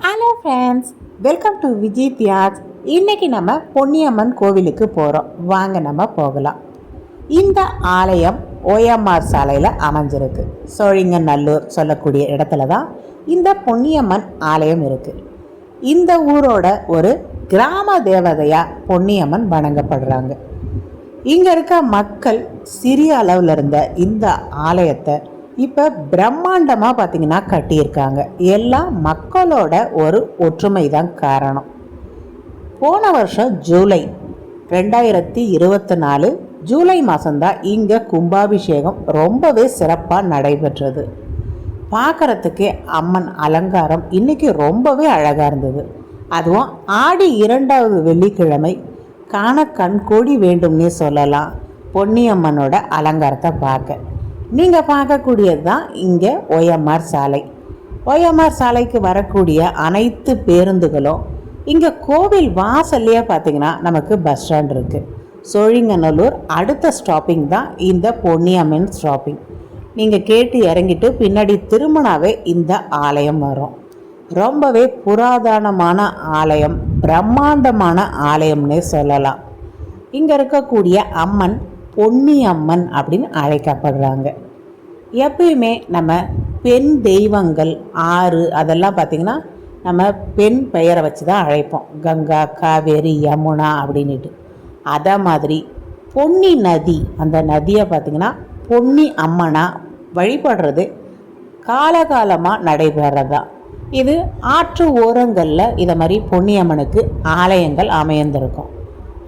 Hello friends, welcome to Vijay தியாஜ். இன்றைக்கி நம்ம பொன்னியம்மன் கோவிலுக்கு போகிறோம். வாங்க நம்ம போகலாம். இந்த ஆலயம் ஓஎம்ஆர் சாலையில் அமைஞ்சிருக்கு. சோழிங்கநல்லூர் சொல்லக்கூடிய இடத்துல தான் இந்த பொன்னியம்மன் ஆலயம் இருக்குது. இந்த ஊரோட ஒரு கிராம தேவதையாக பொன்னியம்மன் வணங்கப்படுறாங்க. இங்கே இருக்க மக்கள் சிறிய அளவில் இருந்த இந்த ஆலயத்தை இப்போ பிரம்மாண்டமாக பார்த்திங்கன்னா கட்டியிருக்காங்க. எல்லாம் மக்களோட ஒரு ஒற்றுமை தான் காரணம். போன வருஷம் ஜூலை 2024 ஜூலை மாதம்தான் இங்கே கும்பாபிஷேகம் ரொம்பவே சிறப்பாக நடைபெற்றது. பார்க்குறதுக்கே அம்மன் அலங்காரம் இன்றைக்கி ரொம்பவே அழகாக இருந்தது. அதுவும் ஆடி 2வது வெள்ளிக்கிழமை காண கண்கோடி வேண்டும்னே சொல்லலாம் பொன்னியம்மனோட அலங்காரத்தை பார்க்க. நீங்கள் பார்க்கக்கூடியது தான் இங்கே ஓஎம்ஆர் சாலை. ஓஎம்ஆர் சாலைக்கு வரக்கூடிய அனைத்து பேருந்துகளும் இங்கே கோவில் வாசல்லையே பார்த்திங்கன்னா நமக்கு பஸ் ஸ்டாண்ட் இருக்குது. சோழிங்கநல்லூர் அடுத்த ஸ்டாப்பிங் தான் இந்த பொன்னியம்மன் ஸ்டாப்பிங். நீங்கள் கேட்டு இறங்கிட்டு பின்னாடி திரும்பினாவே இந்த ஆலயம் வரும். ரொம்பவே புராதனமான ஆலயம், பிரம்மாண்டமான ஆலயம்னே சொல்லலாம். இங்கே இருக்கக்கூடிய அம்மன் பொன்னியம்மன் அப்படின்னு அழைக்கப்படுறாங்க. எப்பயுமே நம்ம பெண் தெய்வங்கள் ஆறு அதெல்லாம் பார்த்திங்கன்னா நம்ம பெண் பெயரை வச்சு தான் அழைப்போம். கங்கா, காவேரி, யமுனா அப்படின்ட்டு. அதை மாதிரி பொன்னி நதி, அந்த நதியை பார்த்திங்கன்னா பொன்னி அம்மனா வழிபடுறது காலகாலமாக நடைபெறதா. இது ஆற்று ஓரங்களில் இதை மாதிரி பொன்னியம்மனுக்கு ஆலயங்கள் அமைந்திருக்கும்.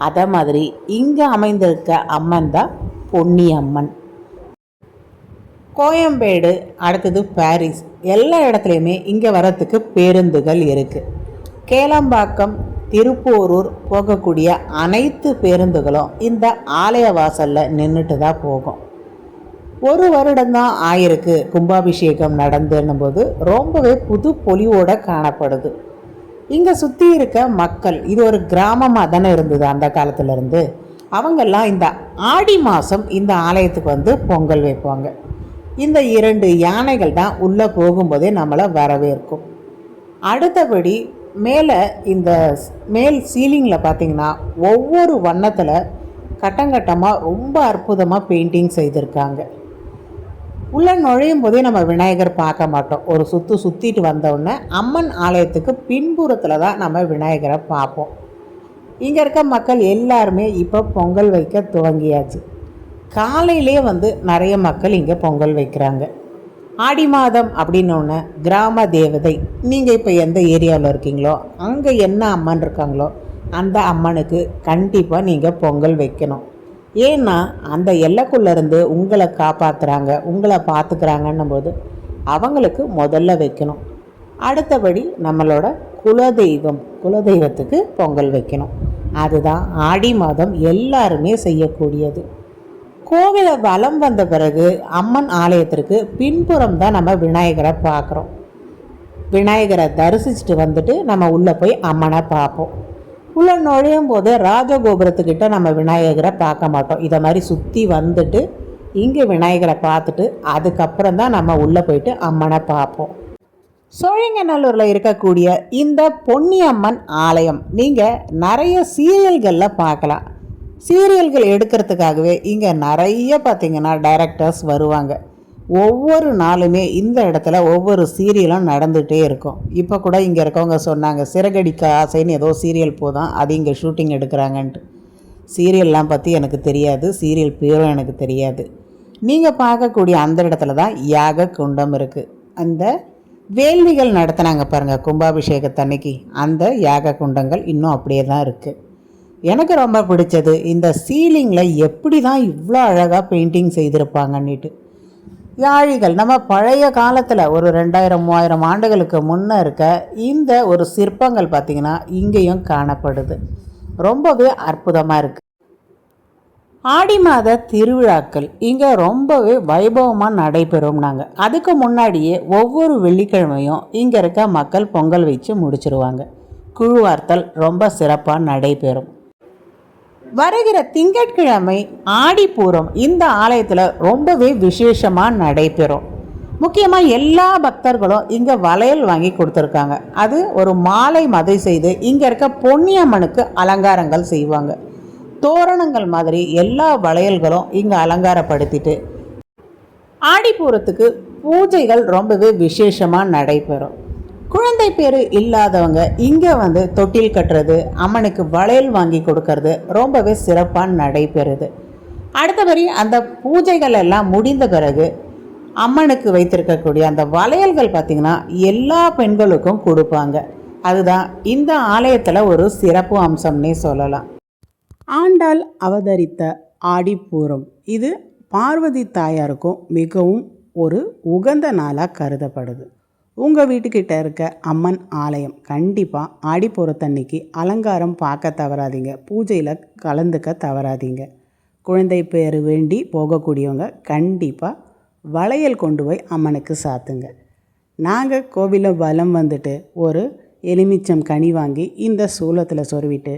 அதை மாதிரி இங்கே அமைந்திருக்க அம்மன் தான் பொன்னியம்மன். கோயம்பேடு, அடுத்தது பாரிஸ், எல்லா இடத்துலையுமே இங்கே வரத்துக்கு பேருந்துகள் இருக்குது. கேளம்பாக்கம், திருப்போரூர் போகக்கூடிய அனைத்து பேருந்துகளும் இந்த ஆலய வாசலில் நின்றுட்டு தான் போகும். ஒரு வருடம்தான் ஆயிருக்கு கும்பாபிஷேகம் நடந்துன்னும் போது ரொம்பவே புது பொலிவோடு காணப்படுது. இங்கே சுற்றி இருக்க மக்கள், இது ஒரு கிராமமாக தானே இருந்தது அந்த காலத்துலேருந்து. அவங்கெல்லாம் இந்த ஆடி மாதம் இந்த ஆலயத்துக்கு வந்து பொங்கல் வைப்பாங்க. இந்த 2 யானைகள் தான் உள்ளே போகும்போதே நம்மளை வரவேற்கும். அடுத்தபடி மேலே இந்த மேல் சீலிங்கில் பார்த்திங்கன்னா ஒவ்வொரு வண்ணத்தில் கட்டங்கட்டமாக ரொம்ப அற்புதமாக பெயிண்டிங் செய்திருக்காங்க. உள்ளே நுழையும் போதே நம்ம விநாயகர் பார்க்க மாட்டோம். ஒரு சுற்றிட்டு வந்தோடனே அம்மன் ஆலயத்துக்கு பின்புறத்தில் தான் நம்ம விநாயகரை பார்ப்போம். இங்கே இருக்க மக்கள் எல்லாருமே இப்போ பொங்கல் வைக்க துவங்கியாச்சு. காலையிலே வந்து நிறைய மக்கள் இங்கே பொங்கல் வைக்கிறாங்க. ஆடி மாதம் அப்படின்னோடனே கிராம தேவதை, நீங்கள் இப்போ எந்த ஏரியாவில் இருக்கீங்களோ அங்கே என்ன அம்மன் இருக்காங்களோ அந்த அம்மனுக்கு கண்டிப்பாக நீங்கள் பொங்கல் வைக்கணும். ஏன்னா அந்த எல்லைக்குள்ளேருந்து உங்களை காப்பாற்றுறாங்க, உங்களை பார்த்துக்கிறாங்கன்னும் போது அவங்களுக்கு முதல்ல வைக்கணும். அடுத்தபடி நம்மளோட குலதெய்வத்துக்கு பொங்கல் வைக்கணும். அதுதான் ஆடி மாதம் எல்லாருமே செய்யக்கூடியது. கோவிலை வலம் வந்த பிறகு அம்மன் ஆலயத்திற்கு பின்புறம் தான் நம்ம விநாயகரை பார்க்குறோம். விநாயகரை தரிசிச்சுட்டு வந்துட்டு நம்ம உள்ளே போய் அம்மனை பார்ப்போம். உள்ளே நுழையும் போது ராஜகோபுரத்துக்கிட்ட நம்ம விநாயகரை பார்க்க மாட்டோம். இதை மாதிரி சுற்றி வந்துட்டு இங்கே விநாயகரை பார்த்துட்டு அதுக்கப்புறம் தான் நம்ம உள்ளே போயிட்டு அம்மனை பார்ப்போம். சோழிங்கநல்லூரில் இருக்கக்கூடிய இந்த பொன்னியம்மன் ஆலயம் நீங்கள் நிறைய சீரியல்களில் பார்க்கலாம். சீரியல்கள் எடுக்கிறதுக்காகவே இங்கே நிறைய பார்த்திங்கன்னா டைரக்டர்ஸ் வருவாங்க. ஒவ்வொரு நாளுமே இந்த இடத்துல ஒவ்வொரு சீரியலும் நடந்துகிட்டே இருக்கும். இப்போ கூட இங்கே இருக்கவங்க சொன்னாங்க, சிறகடிக்க ஆசைன்னு ஏதோ சீரியல் போதும், அது இங்கே ஷூட்டிங் எடுக்கிறாங்கன்ட்டு. சீரியல்லாம் பற்றி எனக்கு தெரியாது, சீரியல் பேரும் எனக்கு தெரியாது. நீங்கள் பார்க்கக்கூடிய அந்த இடத்துல தான் யாக குண்டம் இருக்குது. அந்த வேள்விகள் நடத்தினாங்க பாருங்கள் கும்பாபிஷேகத்தன்னைக்கு, அந்த யாக குண்டங்கள் இன்னும் அப்படியே தான் இருக்குது. எனக்கு ரொம்ப பிடிச்சது இந்த சீலிங்கில் எப்படி தான் இவ்வளோ அழகாக பெயிண்டிங் செய்திருப்பாங்கன்னுட்டு. யாழிகள் நம்ம பழைய காலத்தில் ஒரு 2000-3000 ஆண்டுகளுக்கு முன்னே இருக்க இந்த ஒரு சிற்பங்கள் பார்த்திங்கன்னா இங்கேயும் காணப்படுது. ரொம்பவே அற்புதமாக இருக்குது. ஆடி மாத திருவிழாக்கள் இங்கே ரொம்பவே வைபவமாக நடைபெறும்னாங்க. அதுக்கு முன்னாடியே ஒவ்வொரு வெள்ளிக்கிழமையும் இங்கே இருக்க மக்கள் பொங்கல் வச்சு முடிச்சிருவாங்க. குழுவார்த்தல் ரொம்ப சிறப்பாக நடைபெறும். வருகிற திங்கட்கிழமை ஆடிப்பூரம் இந்த ஆலயத்தில் ரொம்பவே விசேஷமாக நடைபெறும். முக்கியமாக எல்லா பக்தர்களும் இங்கே வளையல் வாங்கி கொடுத்துருக்காங்க. அது ஒரு மாலை மாதிரி செய்து இங்கே இருக்க பொன்னியம்மனுக்கு அலங்காரங்கள் செய்வாங்க. தோரணங்கள் மாதிரி எல்லா வளையல்களும் இங்கே அலங்காரப்படுத்திட்டு ஆடிப்பூரத்துக்கு பூஜைகள் ரொம்பவே விசேஷமாக நடைபெறும். குழந்தை பேர் இல்லாதவங்க இங்கே வந்து தொட்டில் கட்டுறது, அம்மனுக்கு வளையல் வாங்கி கொடுக்கறது ரொம்பவே சிறப்பாக நடைபெறுது. அடுத்தபடி அந்த பூஜைகள் எல்லாம் முடிந்த பிறகு அம்மனுக்கு வைத்திருக்கக்கூடிய அந்த வளையல்கள் பார்த்திங்கன்னா எல்லா பெண்களுக்கும் கொடுப்பாங்க. அதுதான் இந்த ஆலயத்தில் ஒரு சிறப்பு அம்சம்னே சொல்லலாம். ஆண்டாள் அவதரித்த ஆடிப்பூரம் இது பார்வதி தாயாருக்கும் மிகவும் ஒரு உகந்த நாளாக கருதப்படுது. உங்கள் வீட்டுக்கிட்ட இருக்க அம்மன் ஆலயம் கண்டிப்பாக ஆடிப்பூரத்தன்னைக்கு அலங்காரம் பார்க்க தவறாதீங்க, பூஜையில் கலந்துக்க தவறாதீங்க. குழந்தை பேர் வேண்டி போகக்கூடியவங்க கண்டிப்பாக வளையல் கொண்டு போய் அம்மனுக்கு சாத்துங்க. நாங்கள் கோவிலில் வலம் வந்துட்டு ஒரு எலுமிச்சம் கனி வாங்கி இந்த சூலத்தில் சொருவிட்டு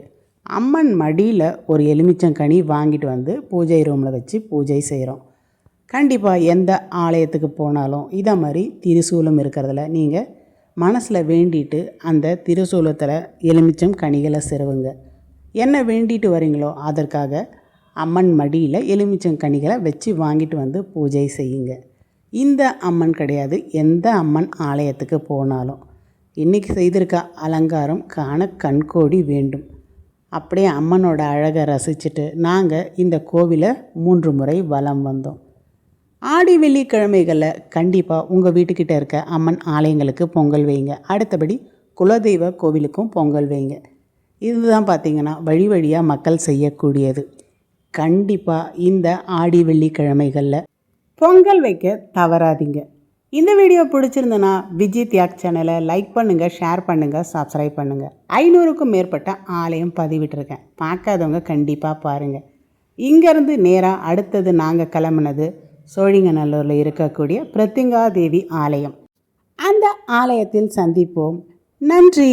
அம்மன் மடியில் ஒரு எலுமிச்சங்கனி வாங்கிட்டு வந்து பூஜை ரூமில் வச்சு பூஜை செய்கிறோம். கண்டிப்பாக எந்த ஆலயத்துக்கு போனாலும் இதை மாதிரி திருசூலம் இருக்கிறதுல நீங்கள் மனசில் வேண்டிட்டு அந்த திருசூலத்தில் எலுமிச்சம் கனிகளை செருவுங்க. என்ன வேண்டிட்டு வரீங்களோ அதற்காக அம்மன் மடியில் எலுமிச்சம் கனிகளை வச்சு வாங்கிட்டு வந்து பூஜை செய்யுங்க. இந்த அம்மன் கிடையாது, எந்த அம்மன் ஆலயத்துக்கு போனாலும் இன்றைக்கி செய்திருக்க அலங்காரம் காண கண்கோடி வேண்டும். அப்படியே அம்மனோட அழகை ரசிச்சுட்டு நாங்கள் இந்த கோவிலை 3 முறை வலம் வந்தோம். ஆடி வெள்ளிக்கிழமைகளில் கண்டிப்பாக உங்கள் வீட்டுக்கிட்ட இருக்க அம்மன் ஆலயங்களுக்கு பொங்கல் வைங்க. அடுத்தபடி குலதெய்வ கோவிலுக்கும் பொங்கல் வைங்க. இதுதான் பார்த்திங்கன்னா வழி வழியாக மக்கள் செய்யக்கூடியது. கண்டிப்பாக இந்த ஆடி வெள்ளிக்கிழமைகளில் பொங்கல் வைக்க தவறாதீங்க. இந்த வீடியோ பிடிச்சிருந்தனா விஜய் தியாக் சேனலை லைக் பண்ணுங்கள், ஷேர் பண்ணுங்கள், சப்ஸ்கிரைப் பண்ணுங்கள். 500க்கும் மேற்பட்ட ஆலயம் பதிவிட்டிருக்கேன், பார்க்காதவங்க கண்டிப்பாக பாருங்கள். இங்கேருந்து நேராக அடுத்தது நாங்கள் கிளம்புனது சோழிங்கநல்லூரில் இருக்கக்கூடிய பிரத்திங்கா தேவி ஆலயம். அந்த ஆலயத்தில் சந்திப்போம். நன்றி.